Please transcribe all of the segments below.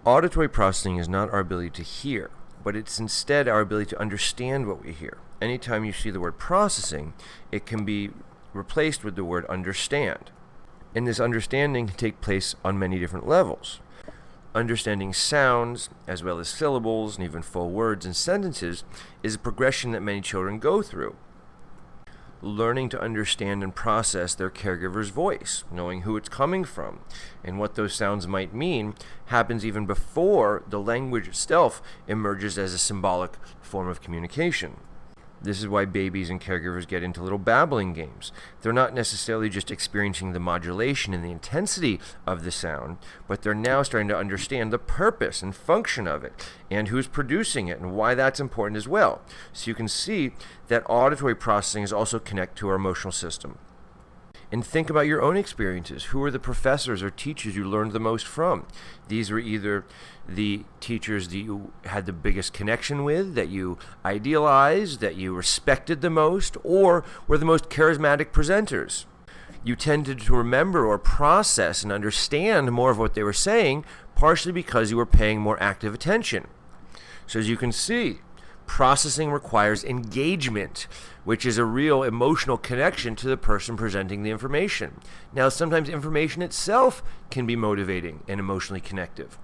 Auditory processing is not our ability to hear, but it's instead our ability to understand what we hear. Anytime you see the word processing, it can be replaced with the word understand. And this understanding can take place on many different levels. Understanding sounds, as well as syllables and even full words and sentences, is a progression that many children go through. Learning to understand and process their caregiver's voice, knowing who it's coming from, and what those sounds might mean, happens even before the language itself emerges as a symbolic form of communication. This is why babies and caregivers get into little babbling games. They're not necessarily just experiencing the modulation and the intensity of the sound, but they're now starting to understand the purpose and function of it, and who's producing it, and why that's important as well. So you can see that auditory processing is also connected to our emotional system. And think about your own experiences. Who are the professors or teachers you learned the most from? These were either the teachers that you had the biggest connection with, that you idealized, that you respected the most, or were the most charismatic presenters. You tended to remember or process and understand more of what they were saying, partially because you were paying more active attention. So as you can see, processing requires engagement, which is a real emotional connection to the person presenting the information. Now, sometimes information itself can be motivating and emotionally connective.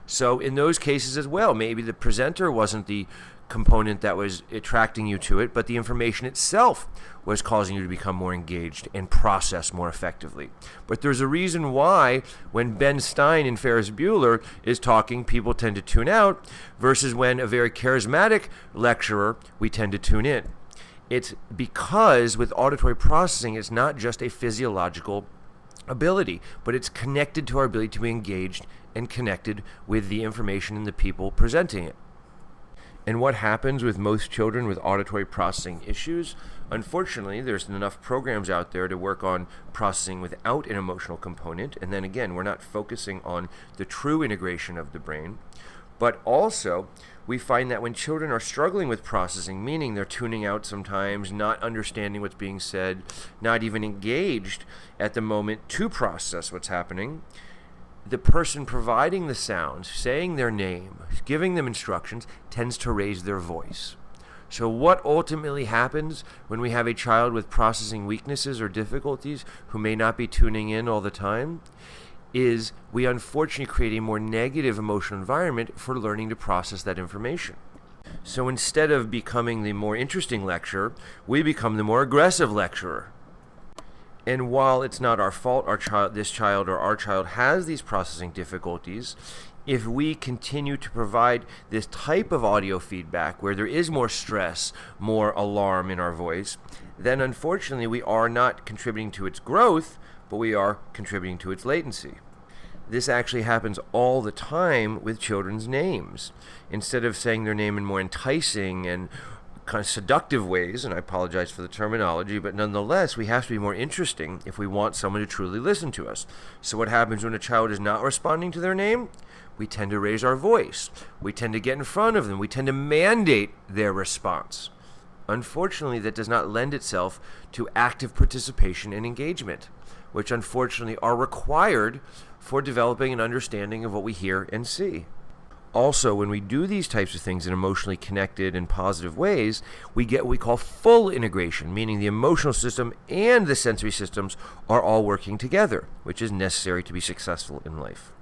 So in those cases as well, maybe the presenter wasn't the component that was attracting you to it, but the information itself was causing you to become more engaged and process more effectively. But there's a reason why when Ben Stein in Ferris Bueller is talking, people tend to tune out, versus when a very charismatic lecturer, we tend to tune in. It's because with auditory processing, it's not just a physiological ability, but it's connected to our ability to be engaged and connected with the information and the people presenting it. And what happens with most children with auditory processing issues? Unfortunately, there's enough programs out there to work on processing without an emotional component. And then again, we're not focusing on the true integration of the brain. But also, we find that when children are struggling with processing, meaning they're tuning out sometimes, not understanding what's being said, not even engaged at the moment to process what's happening, the person providing the sounds, saying their name, giving them instructions, tends to raise their voice. So what ultimately happens when we have a child with processing weaknesses or difficulties who may not be tuning in all the time is we unfortunately create a more negative emotional environment for learning to process that information. So instead of becoming the more interesting lecturer, we become the more aggressive lecturer. And while it's not our fault our child has these processing difficulties, if we continue to provide this type of audio feedback where there is more stress, more alarm in our voice, then unfortunately we are not contributing to its growth, but we are contributing to its latency. This actually happens all the time with children's names. Instead of saying their name in more enticing and kind of seductive ways, and I apologize for the terminology, but nonetheless, we have to be more interesting if we want someone to truly listen to us. So what happens when a child is not responding to their name? We tend to raise our voice. We tend to get in front of them. We tend to mandate their response. Unfortunately, that does not lend itself to active participation and engagement, which unfortunately are required for developing an understanding of what we hear and see. Also, when we do these types of things in emotionally connected and positive ways, we get what we call full integration, meaning the emotional system and the sensory systems are all working together, which is necessary to be successful in life.